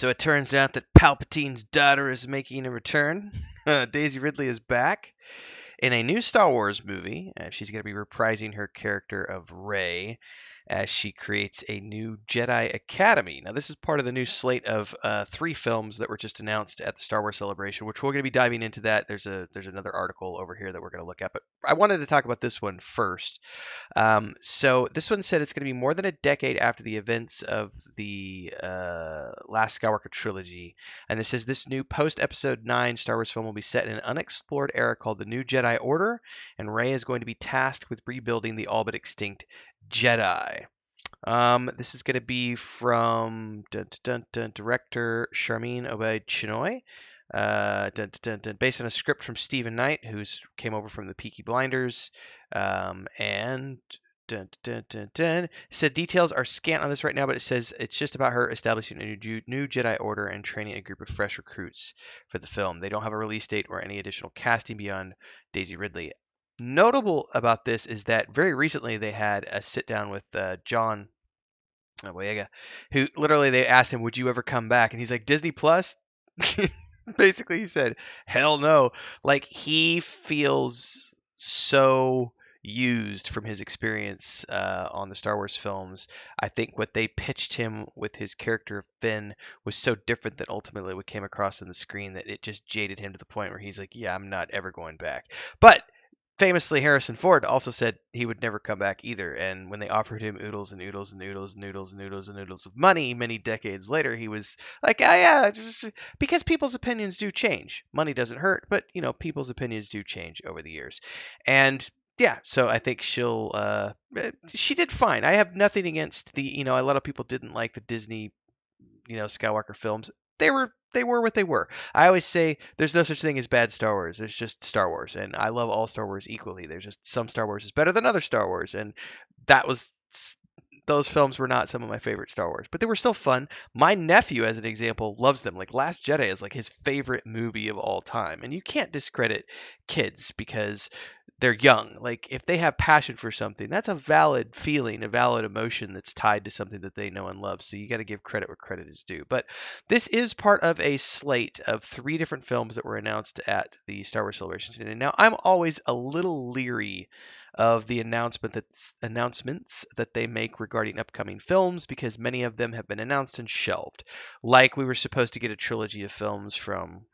So it turns out that Palpatine's daughter is making a return. Daisy Ridley is back in a new Star Wars movie. She's going to be reprising her character of Rey as she creates a new Jedi Academy. Now, this is part of the new slate of 3 films that were just announced at the Star Wars Celebration, which we're going to be diving into that. There's another article over here that we're going to look at, but I wanted to talk about this one first. So this one said it's going to be more than a decade after the events of the last Skywalker trilogy, and it says this new post-Episode 9 Star Wars film will be set in an unexplored era called the New Jedi Order, and Rey is going to be tasked with rebuilding the all but extinct Jedi. This is going to be from director Charmin Obaid-Chinoy. Based on a script from Stephen Knight, who came over from the Peaky Blinders, and said details are scant on this right now, but it says it's just about her establishing a new Jedi Order and training a group of fresh recruits for the film. They don't have a release date or any additional casting beyond Daisy Ridley. Notable about this is that very recently they had a sit down with John Boyega, who literally they asked him, "Would you ever come back?" And he's like, "Disney Plus." Basically, he said, "Hell no." Like, he feels so used from his experience on the Star Wars films. I think what they pitched him with his character of Finn was so different that ultimately what came across on the screen that it just jaded him to the point where he's like, "Yeah, I'm not ever going back." But famously, Harrison Ford also said he would never come back either. And when they offered him oodles and oodles and oodles and oodles and oodles and oodles of money many decades later, he was like, "Oh yeah," because people's opinions do change. Money doesn't hurt, but people's opinions do change over the years. And yeah, so I think she did fine. I have nothing against a lot of people didn't like the Disney Skywalker films. They were what they were. I always say there's no such thing as bad Star Wars. There's just Star Wars, and I love all Star Wars equally. There's just some Star Wars is better than other Star Wars, and that was those films were not some of my favorite Star Wars, but they were still fun. My nephew, as an example, loves them. Like Last Jedi is like his favorite movie of all time, and you can't discredit kids because they're young. Like if they have passion for something, that's a valid feeling, a valid emotion that's tied to something that they know and love. So you got to give credit where credit is due. But this is part of a slate of 3 different films that were announced at the Star Wars Celebration today. Now I'm always a little leery of the announcements that they make regarding upcoming films because many of them have been announced and shelved. Like we were supposed to get a trilogy of films from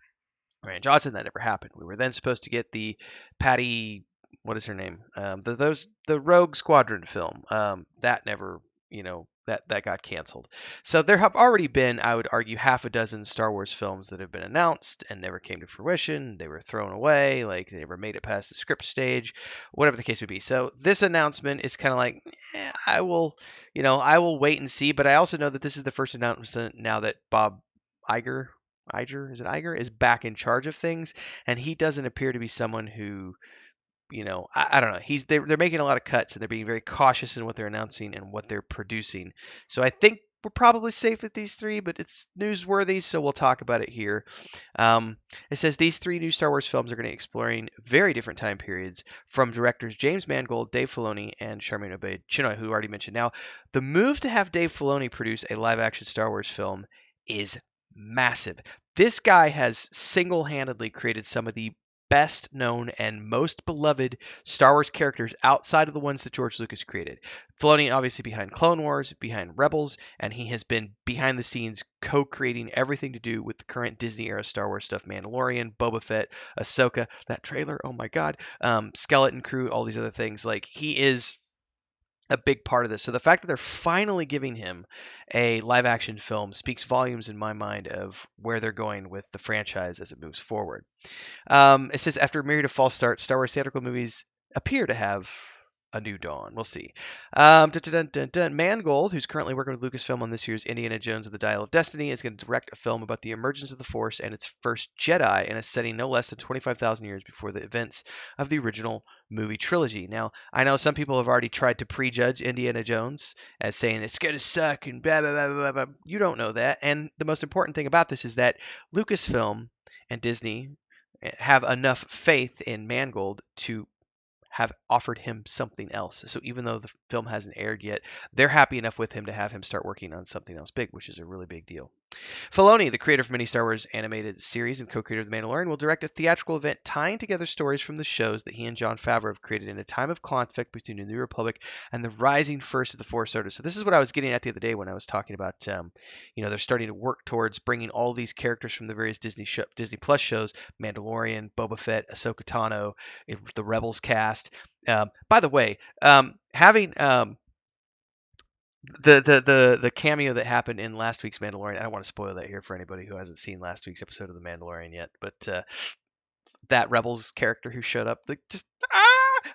Ryan Johnson, that never happened. We were then supposed to get the Patty, what is her name? The Rogue Squadron film. That never, that got canceled. So there have already been, I would argue, half a dozen Star Wars films that have been announced and never came to fruition. They were thrown away, like they never made it past the script stage, whatever the case would be. So this announcement is kind of like, I will wait and see. But I also know that this is the first announcement now that Bob Iger, is it Iger, is back in charge of things, and he doesn't appear to be someone who, I don't know. They're making a lot of cuts and they're being very cautious in what they're announcing and what they're producing. So I think we're probably safe with these 3, but it's newsworthy, so we'll talk about it here. It says these 3 new Star Wars films are going to be exploring very different time periods from directors James Mangold, Dave Filoni, and Charmin Obaid-Chinoy, who already mentioned. Now, the move to have Dave Filoni produce a live-action Star Wars film is massive. This guy has single-handedly created some of the best known and most beloved Star Wars characters outside of the ones that George Lucas created. Filoni obviously behind Clone Wars, behind Rebels, and he has been behind the scenes co-creating everything to do with the current Disney era Star Wars stuff: Mandalorian, Boba Fett, Ahsoka, that trailer, oh my god, Skeleton Crew, all these other things. Like, he is a big part of this. So the fact that they're finally giving him a live action film speaks volumes in my mind of where they're going with the franchise as it moves forward. It says after a myriad of false starts, Star Wars theatrical movies appear to have a new dawn. We'll see. Mangold, who's currently working with Lucasfilm on this year's Indiana Jones and the Dial of Destiny, is going to direct a film about the emergence of the Force and its first Jedi in a setting no less than 25,000 years before the events of the original movie trilogy. Now, I know some people have already tried to prejudge Indiana Jones as saying it's going to suck and blah, blah, blah, blah, blah. You don't know that. And the most important thing about this is that Lucasfilm and Disney have enough faith in Mangold to have offered him something else. So even though the film hasn't aired yet, they're happy enough with him to have him start working on something else big, which is a really big deal. Filoni, the creator of many Star Wars animated series and co-creator of The Mandalorian, will direct a theatrical event tying together stories from the shows that he and Jon Favreau have created in a time of conflict between the New Republic and the rising First of the Force Order. So this is what I was getting at the other day when I was talking about, they're starting to work towards bringing all these characters from the various Disney Plus shows, Mandalorian, Boba Fett, Ahsoka Tano, the Rebels cast. By the way, having the cameo that happened in last week's Mandalorian. I don't want to spoil that here for anybody who hasn't seen last week's episode of the Mandalorian yet, but that Rebels character who showed up, like just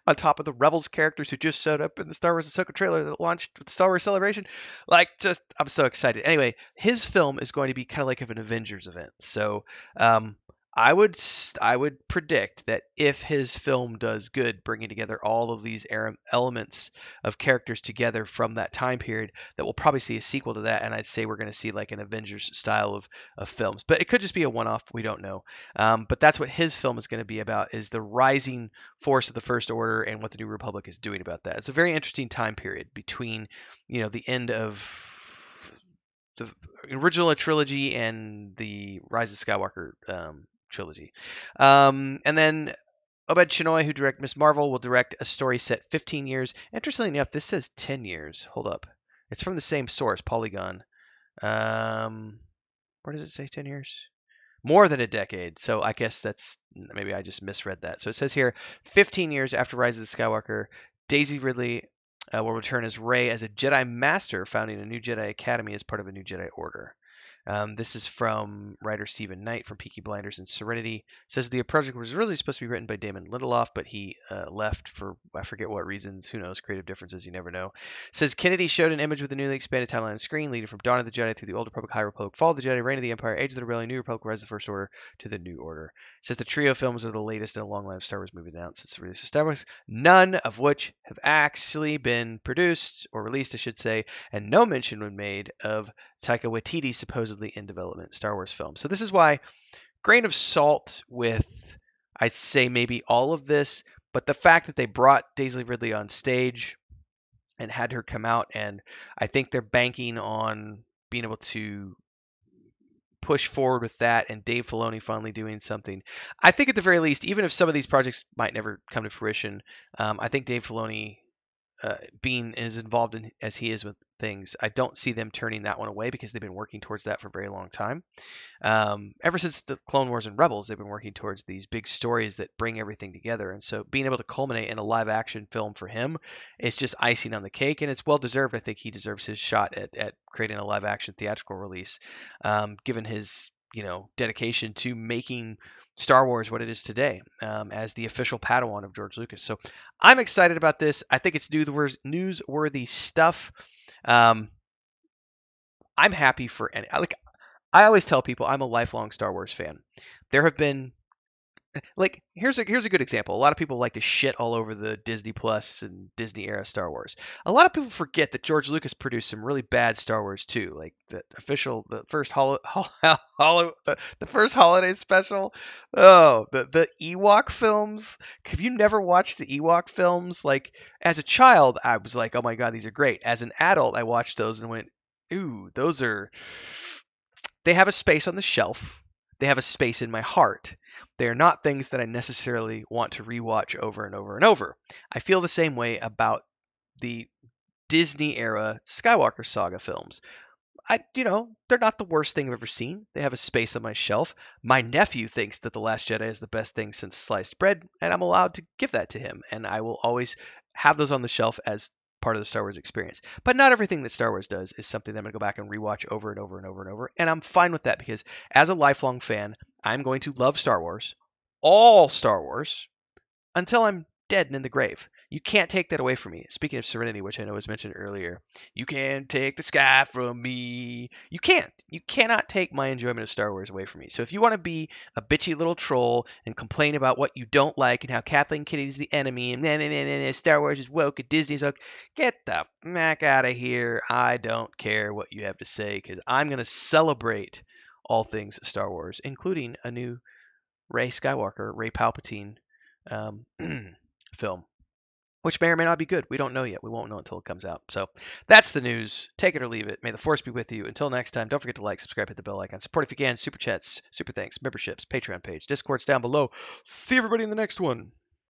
on top of the Rebels characters who just showed up in the Star Wars Ahsoka trailer that launched with the Star Wars Celebration, like just I'm so excited. Anyway, his film is going to be kind of like of an Avengers event, so um, I would predict that if his film does good, bringing together all of these elements of characters together from that time period, that we'll probably see a sequel to that, and I'd say we're going to see like an Avengers style of films, but it could just be a one-off. We don't know. But that's what his film is going to be about: is the rising force of the First Order and what the New Republic is doing about that. It's a very interesting time period between, the end of the original trilogy and the Rise of Skywalker trilogy. And then Obed Chinoy, who directed Miss Marvel, will direct a story set 15 years. Interestingly enough, this says 10 years. Hold up. It's from the same source, Polygon. Um, where does it say 10 years? More than a decade. So I guess that's maybe I just misread that. So it says here 15 years after Rise of the Skywalker, Daisy Ridley will return as Rey as a Jedi Master, founding a new Jedi Academy as part of a new Jedi Order. This is from writer Stephen Knight from Peaky Blinders and Serenity. It says the project was originally supposed to be written by Damon Lindelof, but he left for I forget what reasons. Who knows? Creative differences. You never know. It says Kennedy showed an image with a newly expanded timeline on screen, leading from Dawn of the Jedi through the Old Republic, High Republic, Fall of the Jedi, Reign of the Empire, Age of the Rebellion, New Republic, Rise of the First Order to the New Order. It says the trio films are the latest in a long line of Star Wars movies announced since the release of Star Wars, none of which have actually been produced or released, I should say, and no mention was made of Taika Waititi supposedly in development Star Wars film. So this is why grain of salt with I'd say maybe all of this, but the fact that they brought Daisy Ridley on stage and had her come out, and I think they're banking on being able to push forward with that and Dave Filoni finally doing something. I think at the very least, even if some of these projects might never come to fruition, I think Dave Filoni being as involved in as he is with things, I don't see them turning that one away because they've been working towards that for a very long time. Ever since the Clone Wars and Rebels, they've been working towards these big stories that bring everything together. And so being able to culminate in a live action film for him is just icing on the cake. And it's well deserved. I think he deserves his shot at creating a live action theatrical release, given his, dedication to making Star Wars what it is today, as the official Padawan of George Lucas. So I'm excited about this. I think it's newsworthy stuff. Um, I'm happy for any. Like I always tell people, I'm a lifelong Star Wars fan. There have been like here's a good example. A lot of people like to shit all over the Disney Plus and Disney era Star Wars. A lot of people forget that George Lucas produced some really bad Star Wars too, like the first the first holiday special. Oh, the Ewok films. Have you never watched the Ewok films? Like as a child, I was like, oh my god, these are great. As an adult, I watched those and went, ooh, those are. They have a space on the shelf. They have a space in my heart. They are not things that I necessarily want to rewatch over and over and over. I feel the same way about the Disney era Skywalker saga films. They're not the worst thing I've ever seen. They have a space on my shelf. My nephew thinks that The Last Jedi is the best thing since sliced bread, and I'm allowed to give that to him. And I will always have those on the shelf as part of the Star Wars experience. But not everything that Star Wars does is something that I'm going to go back and rewatch over and over and over and over. And I'm fine with that because as a lifelong fan, I'm going to love Star Wars, all Star Wars, until I'm dead and in the grave. You can't take that away from me. Speaking of Serenity, which I know was mentioned earlier, you can't take the sky from me. You can't. You cannot take my enjoyment of Star Wars away from me. So if you want to be a bitchy little troll and complain about what you don't like and how Kathleen Kennedy's the enemy and nah, nah, nah, nah, nah, Star Wars is woke and Disney's woke, get the mac out of here. I don't care what you have to say because I'm going to celebrate all things Star Wars, including a new Rey Skywalker, Rey Palpatine um, film. which may or may not be good. We don't know yet. We won't know until it comes out. So that's the news. Take it or leave it. May the force be with you. Until next time, don't forget to like, subscribe, hit the bell icon. Support if you can. Super chats, super thanks, memberships, Patreon page, Discord's down below. See everybody in the next one.